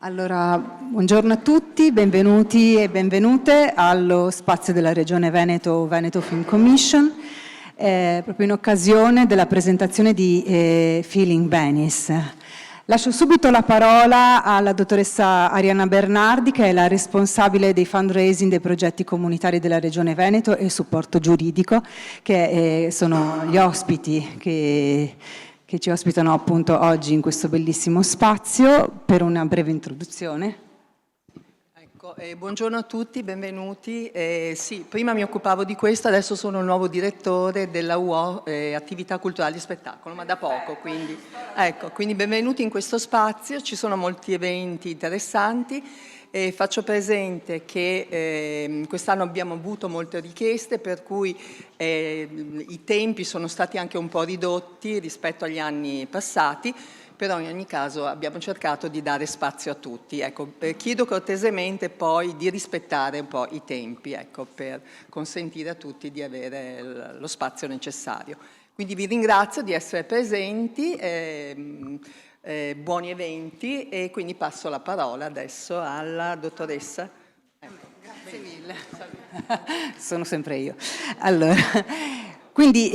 Allora, buongiorno a tutti, benvenuti e benvenute allo spazio della Regione Veneto, Veneto Film Commission, proprio in occasione della presentazione di Feeling Venice. Lascio subito la parola alla dottoressa Arianna Bernardi, che è la responsabile dei fundraising dei progetti comunitari della Regione Veneto e supporto giuridico, che sono gli ospiti che ci ospitano appunto oggi in questo bellissimo spazio per una breve introduzione. Ecco, buongiorno a tutti, benvenuti. Sì, prima mi occupavo di questo, adesso sono il nuovo direttore della UO Attività Culturali e Spettacolo, ma da poco, quindi, ecco, quindi benvenuti in questo spazio, ci sono molti eventi interessanti. Faccio presente che quest'anno abbiamo avuto molte richieste, per cui i tempi sono stati anche un po' ridotti rispetto agli anni passati, però in ogni caso abbiamo cercato di dare spazio a tutti. Ecco, chiedo cortesemente poi di rispettare un po' i tempi, ecco, per consentire a tutti di avere lo spazio necessario. Quindi vi ringrazio di essere presenti. Buoni eventi e quindi passo la parola adesso alla dottoressa. Grazie mille. Sono sempre io. Allora, quindi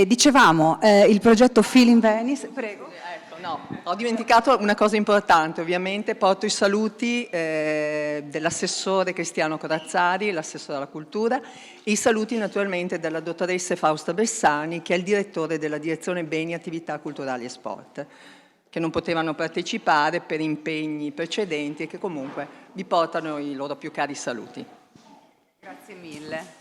dicevamo il progetto Feeling Venice. Prego. Ecco, no, ho dimenticato una cosa importante, ovviamente porto i saluti dell'assessore Cristiano Corazzari, l'assessore alla cultura, e i saluti naturalmente della dottoressa Fausta Bersani, che è il direttore della direzione Beni, Attività Culturali e Sport, che non potevano partecipare per impegni precedenti e che comunque vi portano i loro più cari saluti. Grazie mille.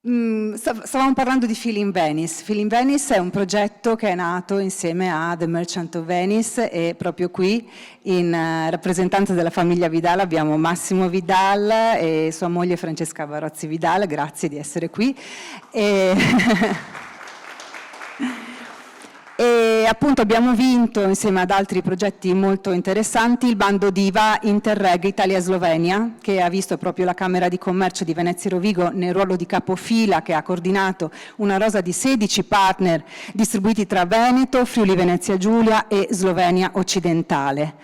Stavamo parlando di Feeling Venice. Feeling Venice è un progetto che è nato insieme a The Merchant of Venice e proprio qui in rappresentanza della famiglia Vidal abbiamo Massimo Vidal e sua moglie Francesca Barozzi Vidal. Grazie di essere qui. E appunto abbiamo vinto insieme ad altri progetti molto interessanti il bando Diva Interreg Italia-Slovenia, che ha visto proprio la Camera di Commercio di Venezia e Rovigo nel ruolo di capofila, che ha coordinato una rosa di 16 partner distribuiti tra Veneto, Friuli Venezia Giulia e Slovenia occidentale.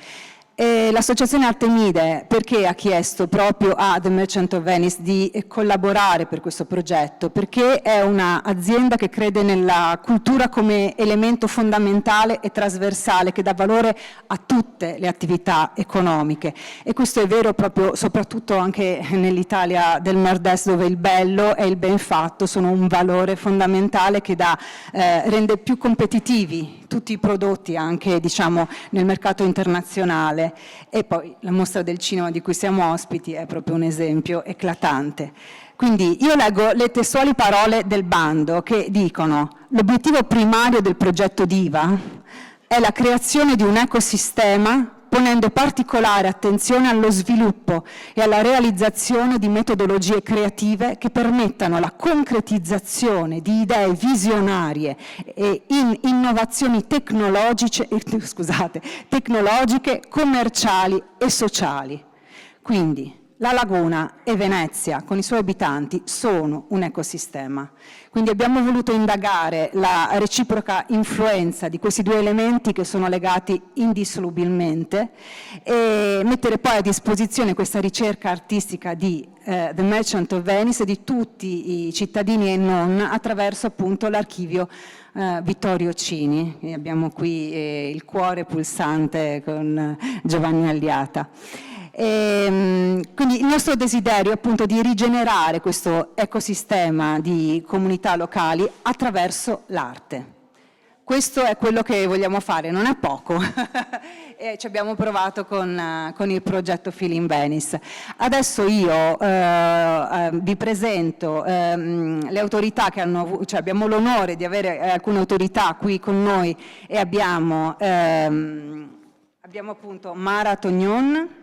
L'associazione Artemide perché ha chiesto proprio a The Merchant of Venice di collaborare per questo progetto? Perché è un'azienda che crede nella cultura come elemento fondamentale e trasversale che dà valore a tutte le attività economiche, e questo è vero proprio soprattutto anche nell'Italia del nord-est, dove il bello e il ben fatto sono un valore fondamentale che rende più competitivi tutti i prodotti anche diciamo nel mercato internazionale. E poi la mostra del cinema di cui siamo ospiti è proprio un esempio eclatante. Quindi io leggo le testuali parole del bando che dicono: l'obiettivo primario del progetto Diva è la creazione di un ecosistema ponendo particolare attenzione allo sviluppo e alla realizzazione di metodologie creative che permettano la concretizzazione di idee visionarie e innovazioni tecnologiche, commerciali e sociali. Quindi la Laguna e Venezia con i suoi abitanti sono un ecosistema. Quindi abbiamo voluto indagare la reciproca influenza di questi due elementi che sono legati indissolubilmente e mettere poi a disposizione questa ricerca artistica di The Merchant of Venice e di tutti i cittadini e non attraverso appunto l'archivio Vittorio Cini. E abbiamo qui il cuore pulsante con Giovanni Alliata. Quindi il nostro desiderio è appunto di rigenerare questo ecosistema di comunità locali attraverso l'arte. Questo è quello che vogliamo fare, non è poco, e ci abbiamo provato con il progetto Feeling Venice. Adesso io vi presento le autorità che hanno, cioè abbiamo l'onore di avere alcune autorità qui con noi e abbiamo appunto Mara Tognon,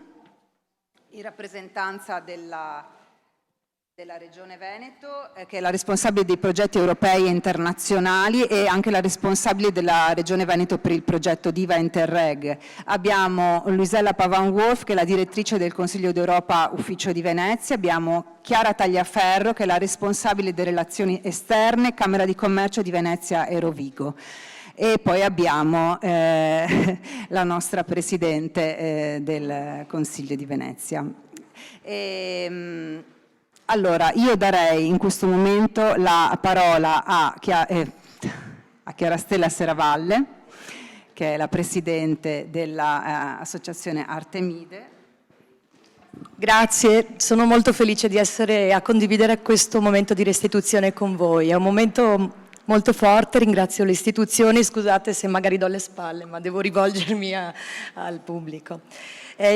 in rappresentanza della Regione Veneto, che è la responsabile dei progetti europei e internazionali e anche la responsabile della Regione Veneto per il progetto Diva Interreg. Abbiamo Luisella Pavan-Wolf, che è la direttrice del Consiglio d'Europa Ufficio di Venezia. Abbiamo Chiara Tagliaferro, che è la responsabile delle relazioni esterne, Camera di Commercio di Venezia e Rovigo. e poi abbiamo la nostra Presidente del Consiglio di Venezia. Allora, io darei in questo momento la parola a Chiarastella Serravalle, che è la Presidente dell'Associazione Artemide. Grazie, sono molto felice di essere a condividere questo momento di restituzione con voi. È un momento molto forte, ringrazio le istituzioni, scusate se magari do le spalle, ma devo rivolgermi al pubblico.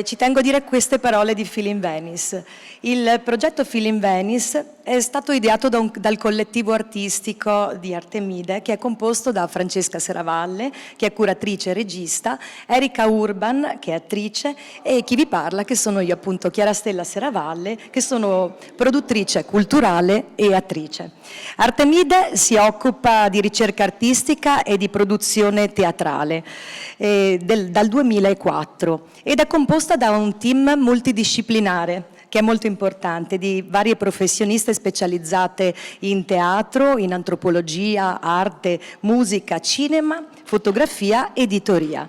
Ci tengo a dire queste parole di Feel in Venice. Il progetto Feel in Venice è stato ideato dal collettivo artistico di Artemide, che è composto da Francesca Serravalle, che è curatrice e regista, Erika Urban, che è attrice, e chi vi parla, che sono io appunto, Chiarastella Serravalle, che sono produttrice culturale e attrice. Artemide si occupa di ricerca artistica e di produzione teatrale dal 2004 ed è composta da un team multidisciplinare che è molto importante, di varie professioniste specializzate in teatro, in antropologia, arte, musica, cinema, fotografia, editoria.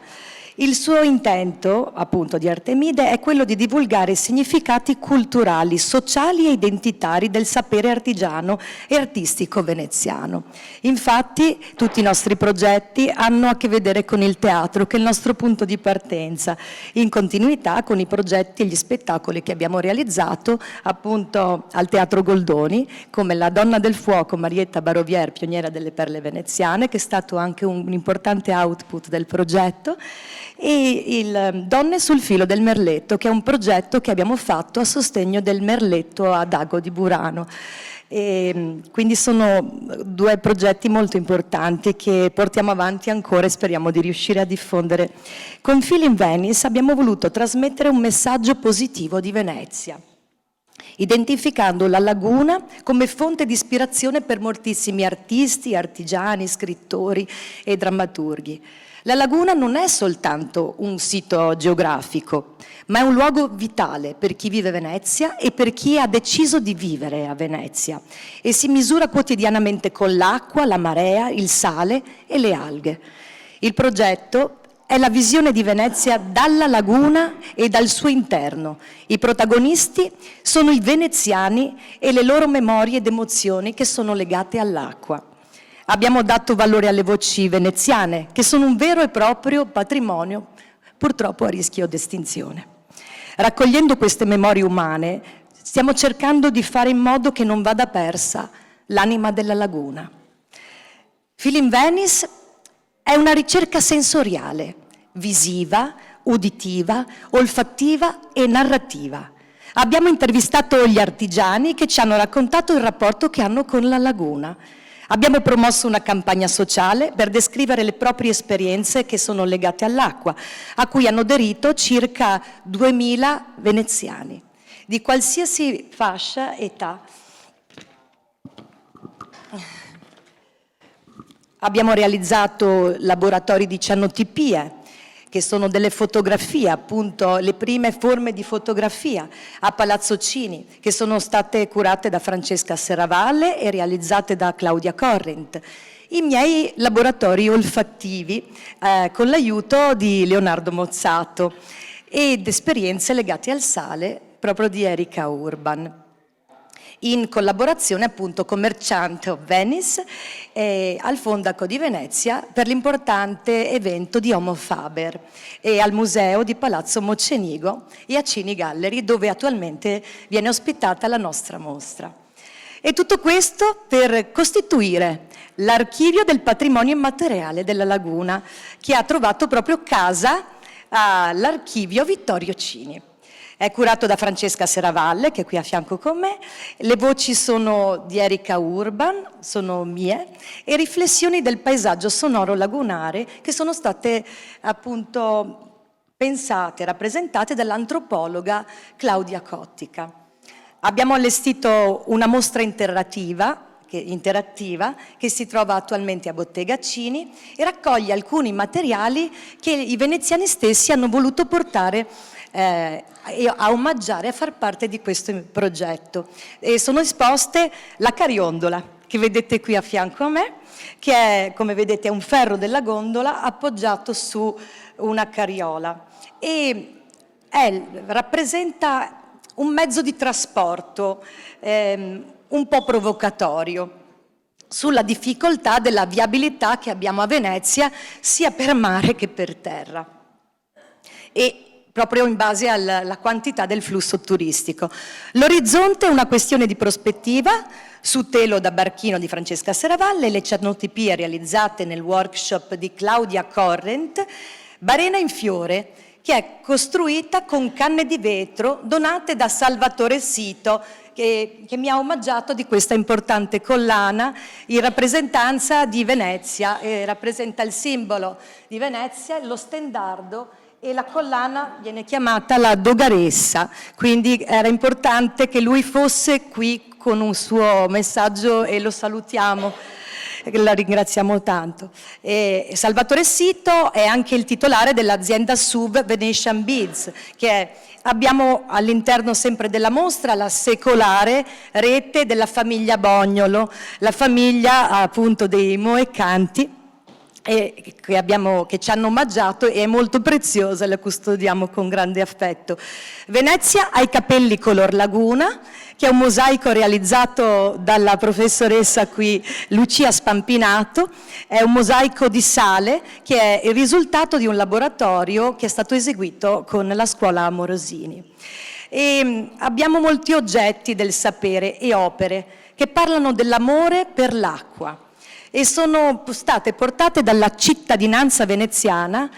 Il suo intento, appunto, di Artemide è quello di divulgare significati culturali, sociali e identitari del sapere artigiano e artistico veneziano. Infatti, tutti i nostri progetti hanno a che vedere con il teatro, che è il nostro punto di partenza, in continuità con i progetti e gli spettacoli che abbiamo realizzato, appunto, al Teatro Goldoni, come La Donna del Fuoco, Marietta Barovier, pioniera delle perle veneziane, che è stato anche un importante output del progetto, e il Donne sul filo del merletto, che è un progetto che abbiamo fatto a sostegno del merletto ad Ago di Burano. E quindi sono due progetti molto importanti che portiamo avanti ancora e speriamo di riuscire a diffondere. Con Feel in Venice abbiamo voluto trasmettere un messaggio positivo di Venezia, identificando la laguna come fonte di ispirazione per moltissimi artisti, artigiani, scrittori e drammaturghi. La laguna non è soltanto un sito geografico, ma è un luogo vitale per chi vive a Venezia e per chi ha deciso di vivere a Venezia e si misura quotidianamente con l'acqua, la marea, il sale e le alghe. Il progetto è la visione di Venezia dalla laguna e dal suo interno. I protagonisti sono i veneziani e le loro memorie ed emozioni che sono legate all'acqua. Abbiamo dato valore alle voci veneziane, che sono un vero e proprio patrimonio, purtroppo a rischio di estinzione. Raccogliendo queste memorie umane, stiamo cercando di fare in modo che non vada persa l'anima della laguna. Feel in Venice è una ricerca sensoriale, visiva, uditiva, olfattiva e narrativa. Abbiamo intervistato gli artigiani che ci hanno raccontato il rapporto che hanno con la laguna. Abbiamo promosso una campagna sociale per descrivere le proprie esperienze che sono legate all'acqua, a cui hanno aderito circa 2000 veneziani, di qualsiasi fascia età. Abbiamo realizzato laboratori di cianotipie, che sono delle fotografie, appunto le prime forme di fotografia a Palazzo Cini, che sono state curate da Francesca Serravalle e realizzate da Claudia Corrent. I miei laboratori olfattivi con l'aiuto di Leonardo Mozzato ed esperienze legate al sale proprio di Erika Urban, in collaborazione appunto con Merchant of Venice e al Fondaco di Venezia per l'importante evento di Homo Faber e al Museo di Palazzo Mocenigo e a Cini Gallery, dove attualmente viene ospitata la nostra mostra. E tutto questo per costituire l'archivio del patrimonio immateriale della laguna, che ha trovato proprio casa all'archivio Vittorio Cini. È curato da Francesca Serravalle, che è qui a fianco con me, le voci sono di Erika Urban, sono mie, e riflessioni del paesaggio sonoro lagunare che sono state appunto pensate, rappresentate dall'antropologa Claudia Cottica. Abbiamo allestito una mostra interattiva che si trova attualmente a Bottega Cini e raccoglie alcuni materiali che i veneziani stessi hanno voluto portare a omaggiare, a far parte di questo progetto. E sono esposte la cariondola, che vedete qui a fianco a me, che è, come vedete, è un ferro della gondola appoggiato su una carriola e rappresenta un mezzo di trasporto un po' provocatorio sulla difficoltà della viabilità che abbiamo a Venezia sia per mare che per terra e proprio in base alla quantità del flusso turistico. L'orizzonte è una questione di prospettiva su telo da barchino di Francesca Serravalle, le cianotipie realizzate nel workshop di Claudia Corrent, Barena in fiore, che è costruita con canne di vetro donate da Salvatore Sito, che mi ha omaggiato di questa importante collana in rappresentanza di Venezia, rappresenta il simbolo di Venezia, lo stendardo, e la collana viene chiamata la dogaressa, quindi era importante che lui fosse qui con un suo messaggio e lo salutiamo. La ringraziamo tanto. Salvatore Sito è anche il titolare dell'azienda SUV Venetian Beads, che abbiamo all'interno sempre della mostra la secolare rete della famiglia Bognolo, la famiglia appunto dei Moecanti, che ci hanno omaggiato e è molto preziosa, la custodiamo con grande affetto. Venezia ha i capelli color laguna, che è un mosaico realizzato dalla professoressa qui Lucia Spampinato, è un mosaico di sale che è il risultato di un laboratorio che è stato eseguito con la scuola Morosini. E abbiamo molti oggetti del sapere e opere che parlano dell'amore per l'acqua e sono state portate dalla cittadinanza veneziana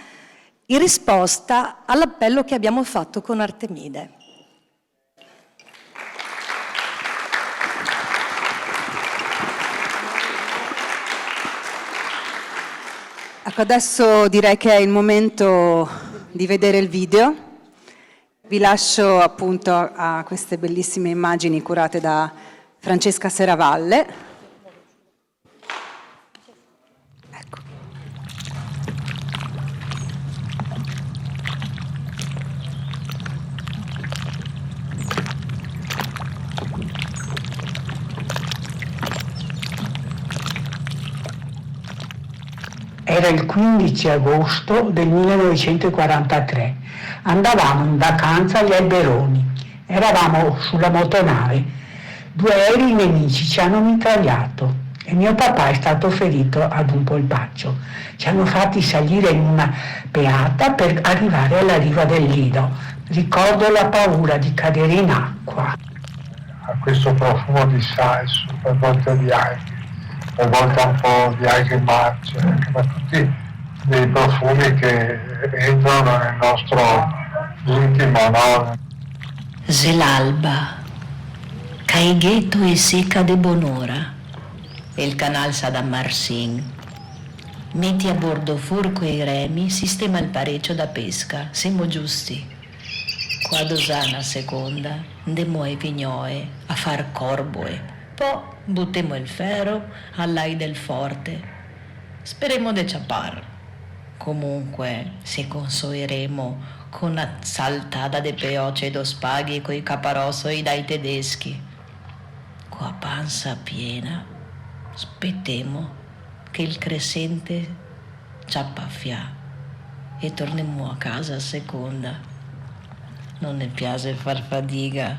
in risposta all'appello che abbiamo fatto con Artemide. Ecco, adesso direi che è il momento di vedere il video. Vi lascio appunto a queste bellissime immagini curate da Francesca Serravalle. Era il 15 agosto del 1943. Andavamo in vacanza agli Alberoni. Eravamo sulla motonave. 2 aerei nemici ci hanno mitragliato e mio papà è stato ferito ad un polpaccio. Ci hanno fatti salire in una peata per arrivare alla riva del Lido. Ricordo la paura di cadere in acqua. A questo profumo di salso, per volte di alghe, per volte un po' di alghe marce, ma tutti dei profumi che entrano nel nostro intimo, no? Zelalba, Caighetto e Seca de Bonora, el canal Saddam Marsin. Metti a bordo furco e i remi, sistema il parecchio da pesca, siamo giusti. Qua dosana seconda, andemo ai vignoe a far corboe, poi buttemmo il ferro all'ai del forte. Speremo de ciappar. Comunque, se consoiremo con una saltada de peoce e do spaghi coi caparossoi dai tedeschi. Qua panza piena, aspettiamo che il crescente ciappaffia e torniamo a casa a seconda. Non ne piace far fatica.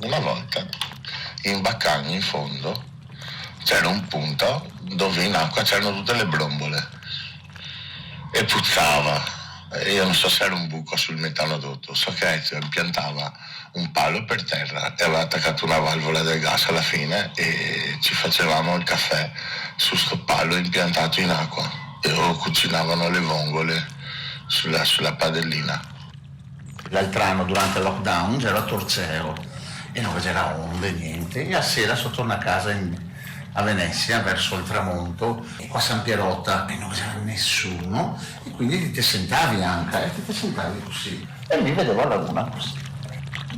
Una volta in Baccagna in fondo c'era un punto dove in acqua c'erano tutte le brombole e puzzava. E io non so se era un buco sul metanodotto, so che piantava un palo per terra e aveva attaccato una valvola del gas alla fine e ci facevamo il caffè su sto palo impiantato in acqua e o cucinavano le vongole sulla padellina. L'altro anno durante il lockdown c'era a Torceo e non c'era onde, niente, e a sera sono tornato a casa a Venezia verso il tramonto e qua a San Pierotta e non c'era nessuno e quindi ti sentavi anche, ti sentavi così e lì vedevo la luna così.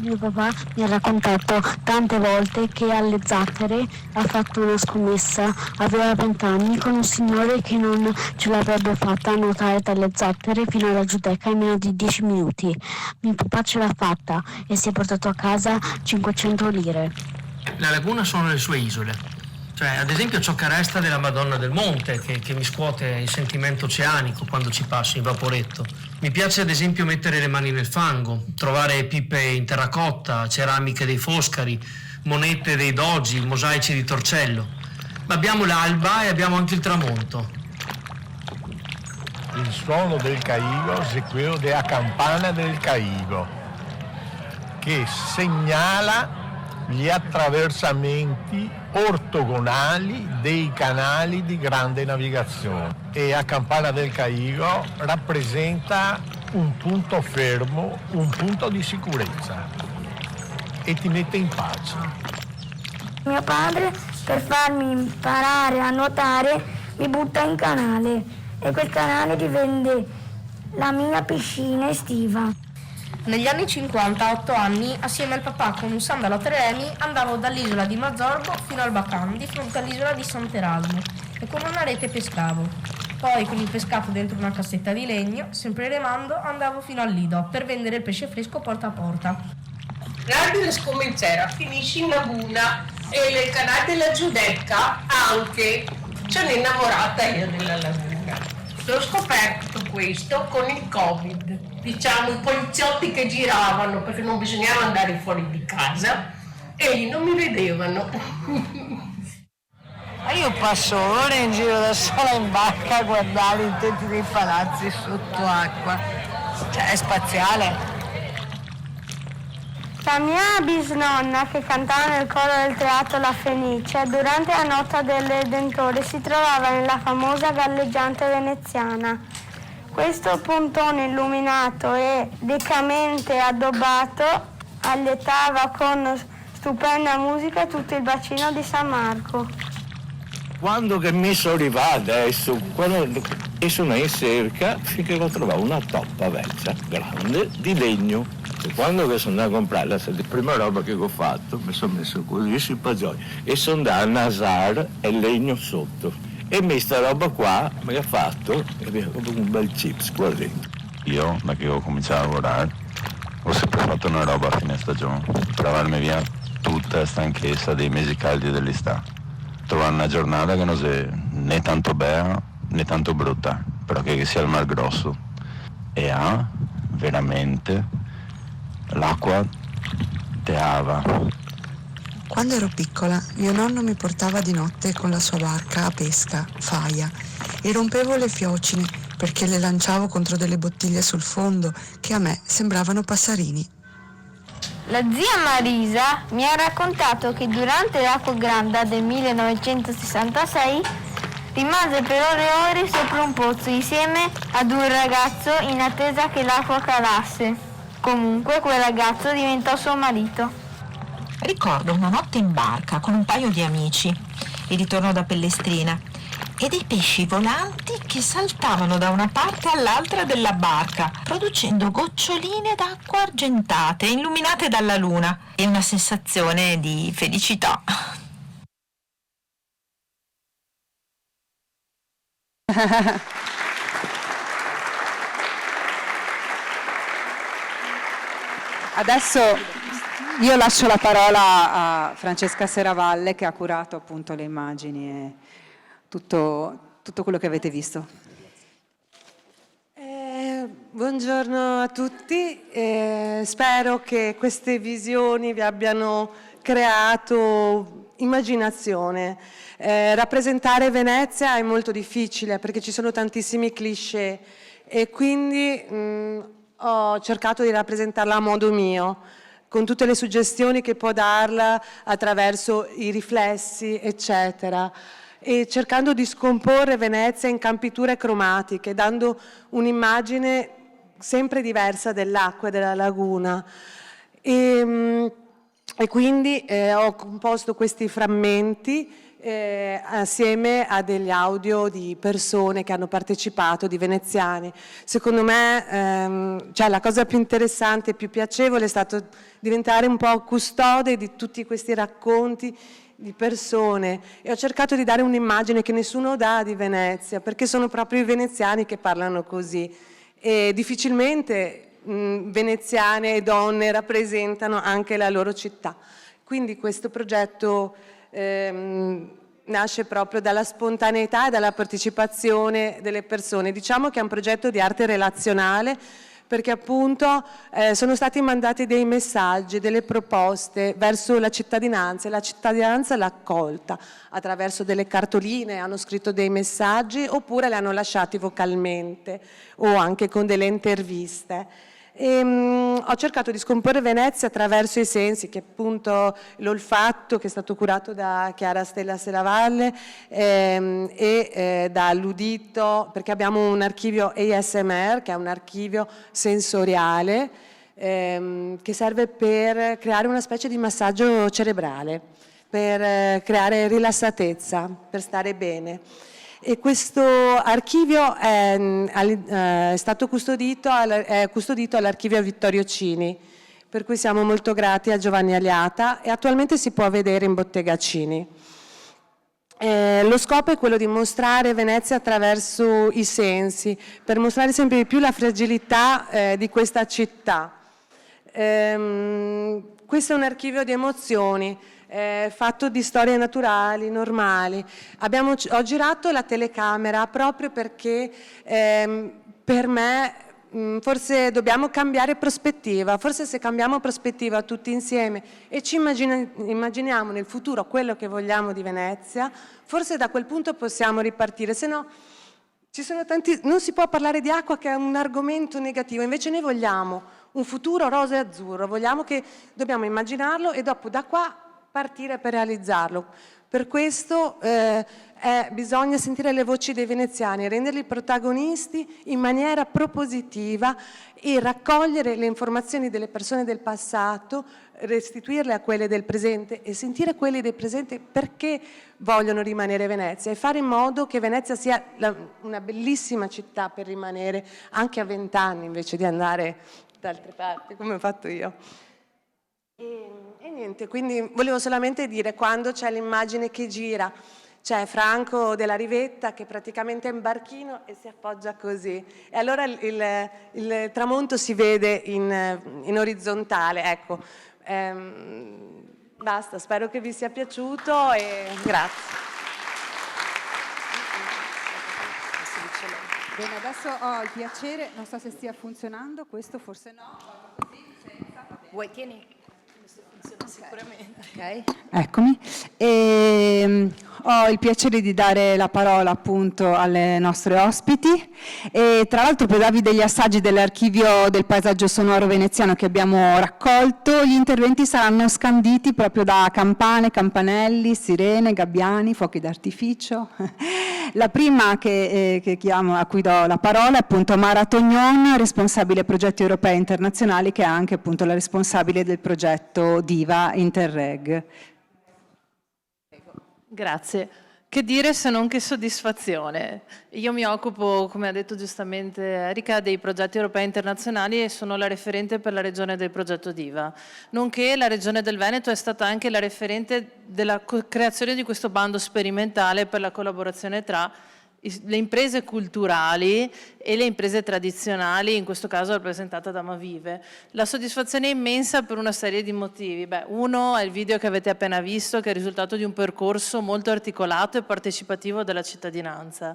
Mio papà mi ha raccontato tante volte che alle Zattere ha fatto una scommessa, aveva 20 anni, con un signore che non ce l'avrebbe fatta a nuotare dalle Zattere fino alla Giudecca in meno di 10 minuti. Mio papà ce l'ha fatta e si è portato a casa 500 lire. La laguna sono le sue isole. Cioè, ad esempio, ciò che resta della Madonna del Monte, che mi scuote il sentimento oceanico quando ci passo in vaporetto. Mi piace, ad esempio, mettere le mani nel fango, trovare pipe in terracotta, ceramiche dei Foscari, monete dei Dogi, mosaici di Torcello. Ma abbiamo l'alba e abbiamo anche il tramonto. Il suono del Caigo è quello della campana del Caigo, che segnala gli attraversamenti ortogonali dei canali di grande navigazione, e a Campana del Caigo rappresenta un punto fermo, un punto di sicurezza e ti mette in pace. Mio padre, per farmi imparare a nuotare, mi butta in canale e quel canale divenne la mia piscina estiva. Negli anni 50, a 8 anni, assieme al papà con un sandalo a 3 remi, andavo dall'isola di Mazzorbo fino al Bacan, di fronte all'isola di Sant'Erasmo, e con una rete pescavo. Poi, con il pescato dentro una cassetta di legno, sempre remando, andavo fino al Lido per vendere il pesce fresco porta a porta. Grande la scommenzera, finisci in laguna e nel canale della Giudecca anche. Ce n'è innamorata io della laguna. L'ho scoperto questo con il Covid. Diciamo, i poliziotti che giravano perché non bisognava andare fuori di casa e lì non mi vedevano. Ma io passo ore in giro da sola in barca a guardare i tetti dei palazzi sotto acqua. Cioè, è spaziale. La mia bisnonna, che cantava nel coro del teatro La Fenice, durante la notte del Redentore si trovava nella famosa galleggiante veneziana. Questo pontone illuminato e deccamente addobbato allietava con stupenda musica tutto il bacino di San Marco. Quando che mi sono arrivato adesso, quando sono in cerca, finché ho trovato una toppa vecchia, grande, di legno. E quando che sono andato a comprarla, la prima roba che ho fatto, mi sono messo così sui poggioli e sono andato a nasare e legno sotto. E me sta roba qua mi ha fatto e mi ha fatto un bel chips qua dentro. Io, da che ho cominciato a lavorare, ho sempre fatto una roba a fine stagione, trovarmi via tutta la stanchezza dei mesi caldi dell'estate. Trovare una giornata che non sia né tanto bella né tanto brutta, però che sia il Mar Grosso. E ha veramente l'acqua teava. Quando ero piccola, mio nonno mi portava di notte con la sua barca a pesca, faia, e rompevo le fiocine perché le lanciavo contro delle bottiglie sul fondo che a me sembravano passarini. La zia Marisa mi ha raccontato che durante l'Acquagranda del 1966 rimase per ore e ore sopra un pozzo insieme ad un ragazzo in attesa che l'acqua calasse. Comunque quel ragazzo diventò suo marito. Ricordo una notte in barca con un paio di amici, il ritorno da Pellestrina, e dei pesci volanti che saltavano da una parte all'altra della barca, producendo goccioline d'acqua argentate, illuminate dalla luna, e una sensazione di felicità. Adesso io lascio la parola a Francesca Serravalle, che ha curato appunto le immagini e tutto quello che avete visto. Buongiorno a tutti, spero che queste visioni vi abbiano creato immaginazione. Rappresentare Venezia è molto difficile perché ci sono tantissimi cliché e quindi ho cercato di rappresentarla a modo mio, con tutte le suggestioni che può darla attraverso i riflessi, eccetera, e cercando di scomporre Venezia in campiture cromatiche, dando un'immagine sempre diversa dell'acqua e della laguna. E quindi ho composto questi frammenti assieme a degli audio di persone che hanno partecipato, di veneziani. Secondo me cioè la cosa più interessante e più piacevole è stato diventare un po' custode di tutti questi racconti di persone, e ho cercato di dare un'immagine che nessuno dà di Venezia, perché sono proprio i veneziani che parlano così, e difficilmente veneziane e donne rappresentano anche la loro città. Quindi questo progetto nasce proprio dalla spontaneità e dalla partecipazione delle persone. Diciamo che è un progetto di arte relazionale, perché appunto sono stati mandati dei messaggi, delle proposte verso la cittadinanza, e la cittadinanza l'ha accolta attraverso delle cartoline, hanno scritto dei messaggi oppure li hanno lasciati vocalmente o anche con delle interviste. Ho cercato di scomporre Venezia attraverso i sensi, che appunto l'olfatto, che è stato curato da Chiara Stella Serravalle, e dall'udito, perché abbiamo un archivio ASMR, che è un archivio sensoriale che serve per creare una specie di massaggio cerebrale, per creare rilassatezza, per stare bene. E questo archivio è stato custodito all'archivio Vittorio Cini, per cui siamo molto grati a Giovanni Aliata, e attualmente si può vedere in Bottega Cini. Lo scopo è quello di mostrare Venezia attraverso i sensi, per mostrare sempre di più la fragilità di questa città. Questo è un archivio di emozioni, fatto di storie naturali, normali. Ho girato la telecamera proprio perché per me forse dobbiamo cambiare prospettiva. Forse se cambiamo prospettiva tutti insieme e ci immaginiamo nel futuro quello che vogliamo di Venezia, forse da quel punto possiamo ripartire. Se no, non si può parlare di acqua, che è un argomento negativo. Invece noi vogliamo un futuro rosa e azzurro, dobbiamo immaginarlo e dopo da qua partire per realizzarlo. Per questo bisogna sentire le voci dei veneziani, renderli protagonisti in maniera propositiva e raccogliere le informazioni delle persone del passato, restituirle a quelle del presente e sentire quelli del presente perché vogliono rimanere a Venezia, e fare in modo che Venezia sia una bellissima città per rimanere anche a 20 anni invece di andare da altre parti, come ho fatto io. E niente, quindi volevo solamente dire, quando c'è l'immagine che gira, c'è Franco della Rivetta che praticamente è in barchino e si appoggia così, e allora il tramonto si vede in orizzontale, ecco. Basta, spero che vi sia piaciuto e grazie. Bene, adesso ho il piacere, non so se stia funzionando, questo forse no. Vuoi, tieni? Sicuramente. Okay. Eccomi. Ho il piacere di dare la parola appunto alle nostre ospiti, e tra l'altro per darvi degli assaggi dell'archivio del paesaggio sonoro veneziano che abbiamo raccolto. Gli interventi saranno scanditi proprio da campane, campanelli, sirene, gabbiani, fuochi d'artificio. La prima a cui do la parola è appunto Mara Tognon, responsabile progetti europei e internazionali, che è anche appunto la responsabile del progetto Diva Interreg. Grazie. Che dire se non che soddisfazione. Io mi occupo, come ha detto giustamente Erika, dei progetti europei e internazionali e sono la referente per la regione del progetto Diva. Nonché la regione del Veneto è stata anche la referente della creazione di questo bando sperimentale per la collaborazione tra le imprese culturali e le imprese tradizionali, in questo caso rappresentata da Mavive. La soddisfazione è immensa per una serie di motivi. Uno è il video che avete appena visto, che è il risultato di un percorso molto articolato e partecipativo della cittadinanza.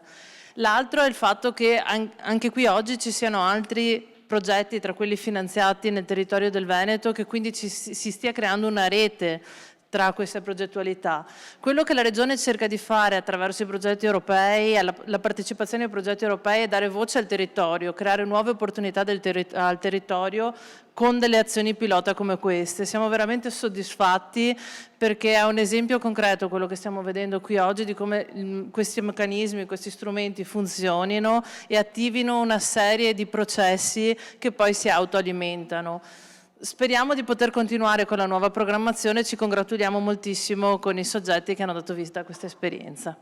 L'altro è il fatto che anche qui oggi ci siano altri progetti tra quelli finanziati nel territorio del Veneto, che quindi si stia creando una rete tra queste progettualità. Quello che la Regione cerca di fare attraverso i progetti europei, la partecipazione ai progetti europei, è dare voce al territorio, creare nuove opportunità al territorio con delle azioni pilota come queste. Siamo veramente soddisfatti perché è un esempio concreto quello che stiamo vedendo qui oggi di come questi meccanismi, questi strumenti funzionino e attivino una serie di processi che poi si autoalimentano. speriamo di poter continuare con la nuova programmazione, ci congratuliamo moltissimo con i soggetti che hanno dato vita a questa esperienza.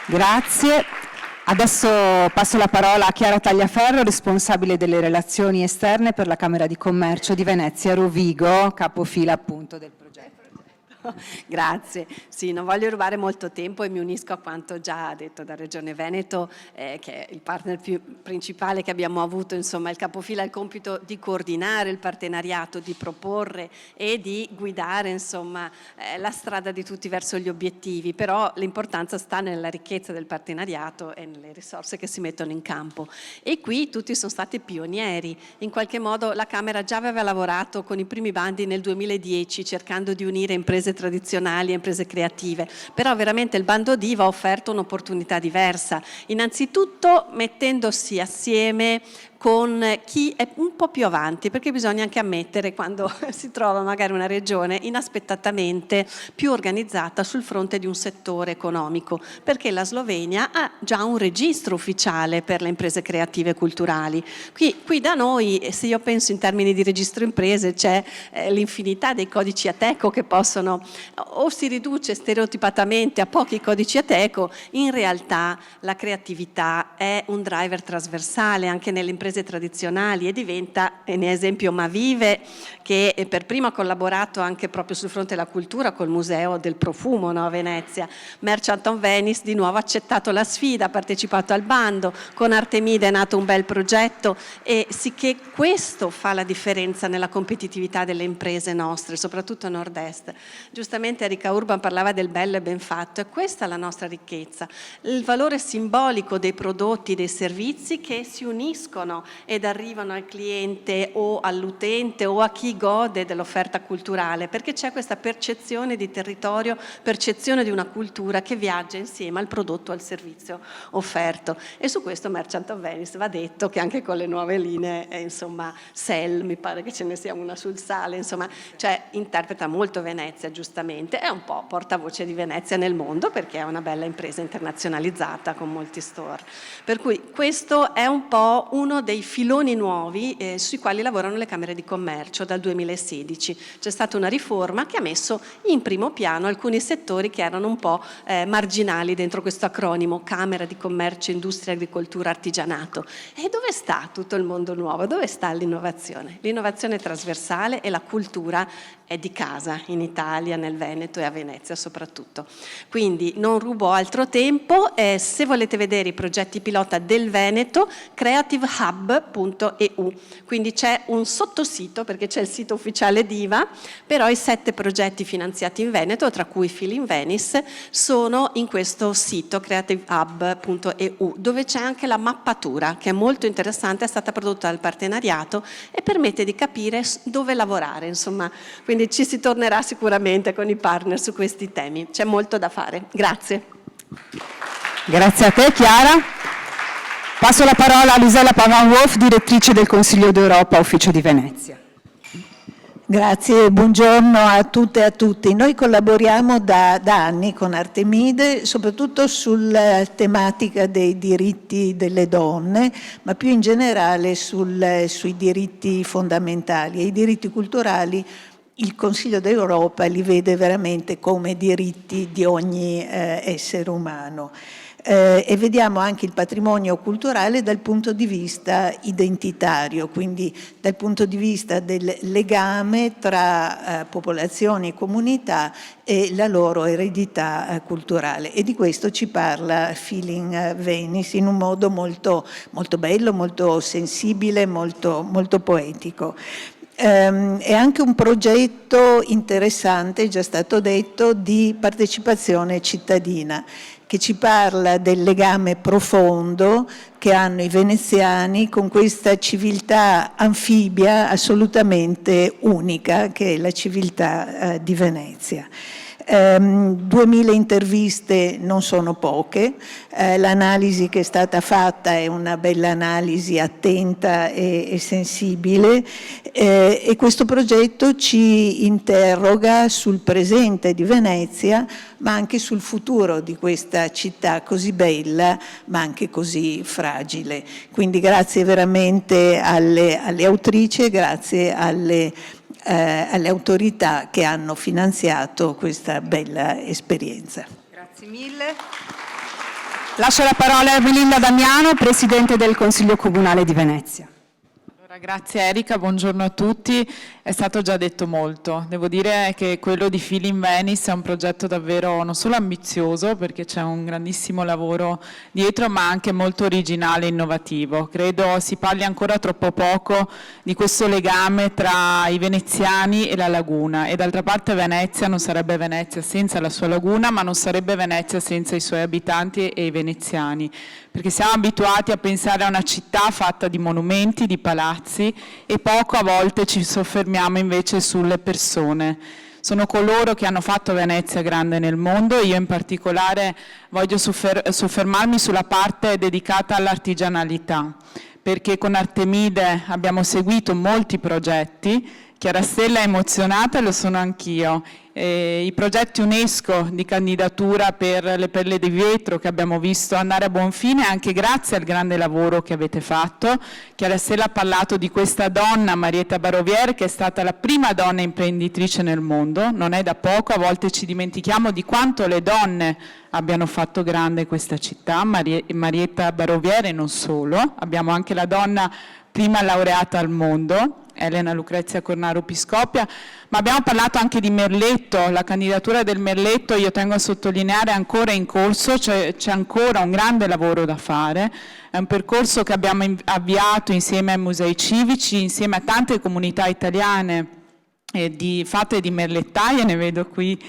Grazie. Adesso passo la parola a Chiara Tagliaferro, responsabile delle relazioni esterne per la Camera di Commercio di Venezia Rovigo, capofila appunto del progetto. Grazie. Sì, non voglio rubare molto tempo e mi unisco a quanto già detto da Regione Veneto, che è il partner principale che abbiamo avuto. Insomma, il capofila ha il compito di coordinare il partenariato, di proporre e di guidare, insomma, la strada di tutti verso gli obiettivi, però l'importanza sta nella ricchezza del partenariato e nelle risorse che si mettono in campo. E qui tutti sono stati pionieri. In qualche modo la Camera già aveva lavorato con i primi bandi nel 2010 cercando di unire imprese tradizionali e imprese creative, però veramente il bando Diva ha offerto un'opportunità diversa, innanzitutto mettendosi assieme con chi è un po' più avanti, perché bisogna anche ammettere quando si trova magari una regione inaspettatamente più organizzata sul fronte di un settore economico, perché la Slovenia ha già un registro ufficiale per le imprese creative e culturali. Qui da noi, se io penso in termini di registro imprese, c'è l'infinità dei codici Ateco che possono, o si riduce stereotipatamente a pochi codici Ateco, in realtà la creatività è un driver trasversale anche nelle imprese tradizionali e diventa, ne è esempio Mavive, che per prima ha collaborato anche proprio sul fronte della cultura col Museo del Profumo, no, a Venezia. Merchant on Venice di nuovo ha accettato la sfida, ha partecipato al bando, con Artemide è nato un bel progetto e sì che questo fa la differenza nella competitività delle imprese nostre, soprattutto a nord-est. Giustamente Erika Urban parlava del bello e ben fatto, e questa è la nostra ricchezza, il valore simbolico dei prodotti, dei servizi che si uniscono ed arrivano al cliente o all'utente o a chi gode dell'offerta culturale, perché c'è questa percezione di territorio, percezione di una cultura che viaggia insieme al prodotto o al servizio offerto. E su questo Merchant of Venice va detto che anche con le nuove linee, insomma, Sell, mi pare che ce ne sia una sul sale, insomma, cioè interpreta molto Venezia, giustamente, è un po' portavoce di Venezia nel mondo perché è una bella impresa internazionalizzata con molti store. Per cui questo è un po' uno dei filoni nuovi sui quali lavorano le Camere di Commercio dal 2016. C'è stata una riforma che ha messo in primo piano alcuni settori che erano un po' marginali dentro questo acronimo Camera di Commercio, Industria, Agricoltura, Artigianato. E dove sta tutto il mondo nuovo? Dove sta l'innovazione? L'innovazione è trasversale e la cultura è di casa, in Italia, nel Veneto e a Venezia soprattutto. Quindi non rubo altro tempo, se volete vedere i progetti pilota del Veneto, creativehub.eu, quindi c'è un sottosito, perché c'è il sito ufficiale Diva, però i 7 progetti finanziati in Veneto, tra cui Feel in Venice, sono in questo sito creativehub.eu, dove c'è anche la mappatura, che è molto interessante, è stata prodotta dal partenariato e permette di capire dove lavorare, insomma, quindi ci si tornerà sicuramente con i partner su questi temi. C'è molto da fare. Grazie. Grazie a te, Chiara. Passo la parola a Lisella Pavan-Wolf, direttrice del Consiglio d'Europa, Ufficio di Venezia. Grazie, buongiorno a tutte e a tutti. Noi collaboriamo da anni con Artemide, soprattutto sulla tematica dei diritti delle donne, ma più in generale sui diritti fondamentali. E i diritti culturali il Consiglio d'Europa li vede veramente come diritti di ogni essere umano. E vediamo anche il patrimonio culturale dal punto di vista identitario, quindi dal punto di vista del legame tra popolazioni e comunità e la loro eredità culturale. E di questo ci parla Feel in Venice in un modo molto, molto bello, molto sensibile, molto, molto poetico. È anche un progetto interessante, è già stato detto, di partecipazione cittadina, che ci parla del legame profondo che hanno i veneziani con questa civiltà anfibia assolutamente unica, che è la civiltà di Venezia. 2000 interviste non sono poche, l'analisi che è stata fatta è una bella analisi attenta e sensibile, e questo progetto ci interroga sul presente di Venezia, ma anche sul futuro di questa città così bella ma anche così fragile. Quindi grazie veramente alle autrici e grazie alle autorità che hanno finanziato questa bella esperienza. Grazie mille. Lascio la parola a Ermelinda Damiano, Presidente del Consiglio Comunale di Venezia. Grazie Erika, buongiorno a tutti. È stato già detto molto. Devo dire che quello di Feeling Venice è un progetto davvero non solo ambizioso, perché c'è un grandissimo lavoro dietro, ma anche molto originale e innovativo. Credo si parli ancora troppo poco di questo legame tra i veneziani e la laguna, e d'altra parte Venezia non sarebbe Venezia senza la sua laguna, ma non sarebbe Venezia senza i suoi abitanti e i veneziani, perché siamo abituati a pensare a una città fatta di monumenti, di palazzi, e poco a volte ci soffermiamo invece sulle persone. Sono coloro che hanno fatto Venezia grande nel mondo. Io in particolare voglio soffermarmi sulla parte dedicata all'artigianalità, perché con Artemide abbiamo seguito molti progetti. Chiarastella è emozionata e lo sono anch'io. I progetti UNESCO di candidatura per le perle di vetro che abbiamo visto andare a buon fine anche grazie al grande lavoro che avete fatto. Chiarastella ha parlato di questa donna, Marietta Barovier, che è stata la prima donna imprenditrice nel mondo. Non è da poco, a volte ci dimentichiamo di quanto le donne abbiano fatto grande questa città. Marietta Barovier e non solo. Abbiamo anche la donna prima laureata al mondo, Elena Lucrezia Cornaro Piscopia, ma abbiamo parlato anche di Merletto. La candidatura del Merletto, io tengo a sottolineare, è ancora in corso, c'è ancora un grande lavoro da fare. È un percorso che abbiamo avviato insieme ai musei civici, insieme a tante comunità italiane fatte di merlettaie, ne vedo qui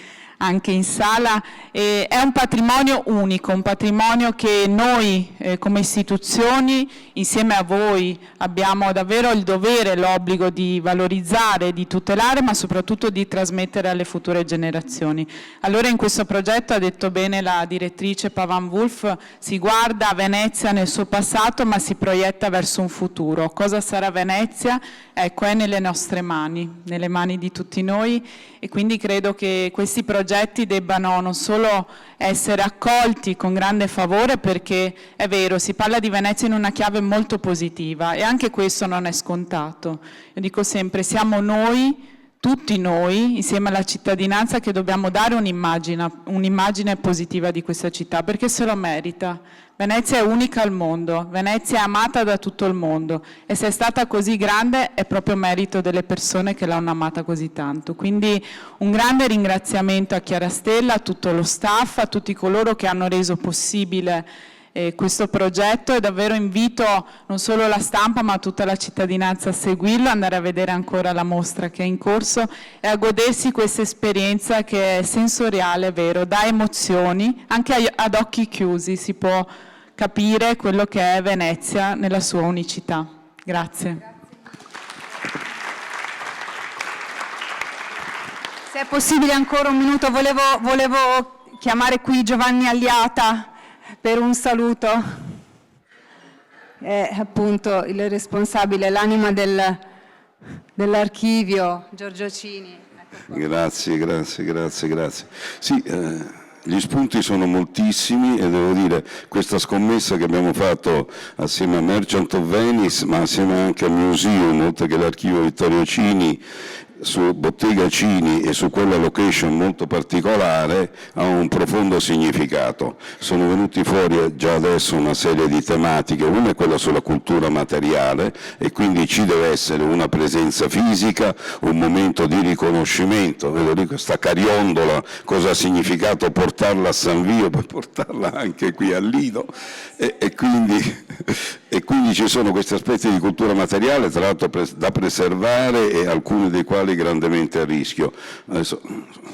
anche in sala. È un patrimonio unico, un patrimonio che noi come istituzioni insieme a voi abbiamo davvero il dovere, l'obbligo di valorizzare, di tutelare, ma soprattutto di trasmettere alle future generazioni. Allora in questo progetto, ha detto bene la direttrice Pavan Wolf, si guarda a Venezia nel suo passato ma si proietta verso un futuro. Cosa sarà Venezia? Ecco, è nelle nostre mani, nelle mani di tutti noi, e quindi credo che questi progetti debbano non solo essere accolti con grande favore, perché è vero, si parla di Venezia in una chiave molto positiva e anche questo non è scontato. Io dico sempre, siamo noi, tutti noi, insieme alla cittadinanza, che dobbiamo dare un'immagine positiva di questa città, perché se lo merita. Venezia è unica al mondo, Venezia è amata da tutto il mondo, e se è stata così grande è proprio merito delle persone che l'hanno amata così tanto. Quindi un grande ringraziamento a Chiarastella, a tutto lo staff, a tutti coloro che hanno reso possibile questo progetto, e davvero invito non solo la stampa ma tutta la cittadinanza a seguirlo, andare a vedere ancora la mostra che è in corso e a godersi questa esperienza che è sensoriale, è vero, dà emozioni, anche ad occhi chiusi si può capire quello che è Venezia nella sua unicità. Grazie. Se è possibile ancora un minuto, volevo chiamare qui Giovanni Agliata per un saluto. È appunto il responsabile, l'anima dell'archivio, Giorgio Cini. Grazie. Sì, gli spunti sono moltissimi, e devo dire, questa scommessa che abbiamo fatto assieme a Merchant of Venice, ma assieme anche al Museum, oltre che l'archivio Vittorio Cini, su Bottega Cini e su quella location molto particolare, ha un profondo significato. Sono venuti fuori già adesso una serie di tematiche, una è quella sulla cultura materiale, e quindi ci deve essere una presenza fisica, un momento di riconoscimento. Vedo lì questa cariondola, cosa ha significato portarla a San Vio per portarla anche qui al Lido, e quindi ci sono questi aspetti di cultura materiale, tra l'altro da preservare, e alcuni dei quali virtuali grandemente a rischio. Adesso,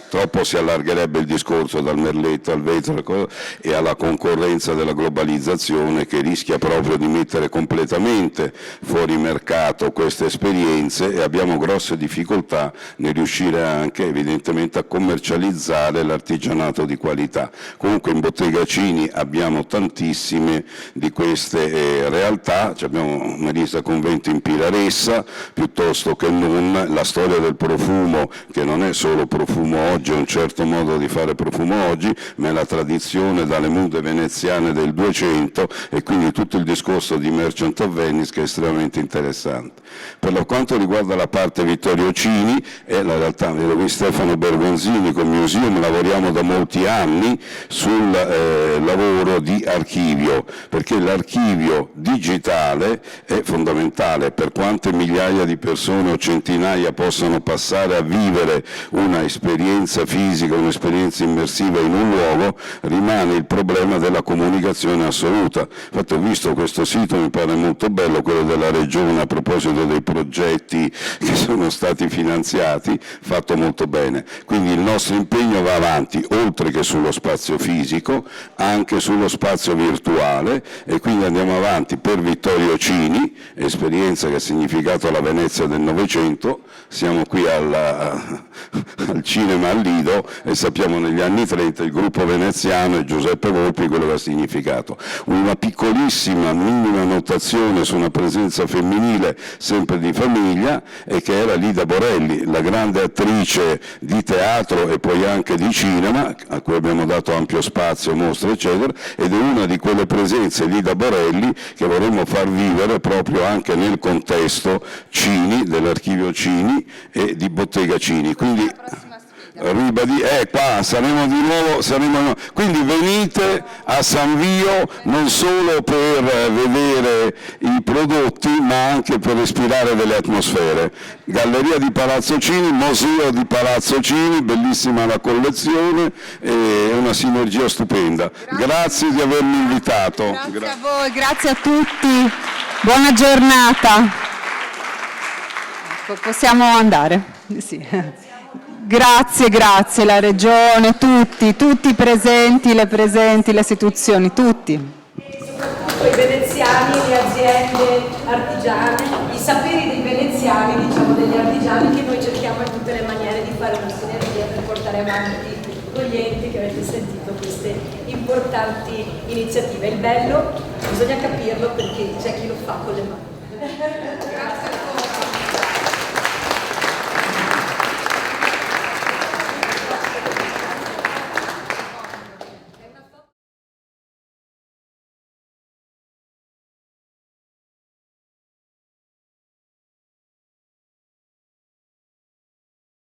troppo si allargherebbe il discorso dal merletto al vetro e alla concorrenza della globalizzazione, che rischia proprio di mettere completamente fuori mercato queste esperienze, e abbiamo grosse difficoltà nel riuscire anche evidentemente a commercializzare l'artigianato di qualità. Comunque in Bottega Cini abbiamo tantissime di queste realtà, abbiamo una lista Convento in Pilaressa, piuttosto che non la storia del profumo, che non è solo profumo oggi, è un certo modo di fare profumo oggi, ma è la tradizione dalle mude veneziane del 200, e quindi tutto il discorso di Merchant of Venice, che è estremamente interessante. Per quanto riguarda la parte Vittorio Cini, la realtà, vedo qui Stefano Bergonzini con Museum, lavoriamo da molti anni sul lavoro di archivio, perché l'archivio digitale è fondamentale. Per quante migliaia di persone o centinaia possano passare a vivere una esperienza fisica, un'esperienza immersiva in un luogo, rimane il problema della comunicazione assoluta. Infatti ho visto questo sito, mi pare molto bello, quello della Regione, a proposito dei progetti che sono stati finanziati, fatto molto bene. Quindi il nostro impegno va avanti, oltre che sullo spazio fisico, anche sullo spazio virtuale, e quindi andiamo avanti per Vittorio Cini, esperienza che ha significato la Venezia del Novecento. Siamo qui al cinema al Lido e sappiamo negli anni 30 il gruppo veneziano e Giuseppe Volpi quello che ha significato. Una piccolissima, minima notazione su una presenza femminile sempre di famiglia, e che era Lida Borelli, la grande attrice di teatro e poi anche di cinema, a cui abbiamo dato ampio spazio, mostre eccetera, ed è una di quelle presenze, Lida Borelli, che vorremmo far vivere proprio anche nel contesto Cini, dell'archivio Cini e di Bottega Cini. Quindi qua saremo di nuovo, quindi venite a San Vio non solo per vedere i prodotti, ma anche per respirare delle atmosfere. Galleria di Palazzo Cini, Museo di Palazzo Cini, bellissima la collezione, è una sinergia stupenda. Grazie di avermi invitato. Grazie a voi, grazie a tutti, buona giornata. Possiamo andare? Sì. Grazie, la Regione, tutti i presenti, le istituzioni, tutti. Soprattutto i veneziani, le aziende artigiane, i saperi dei veneziani, diciamo degli artigiani, che noi cerchiamo in tutte le maniere di fare una sinergia per portare avanti con gli enti che avete sentito queste importanti iniziative. Il bello, bisogna capirlo perché c'è chi lo fa con le mani.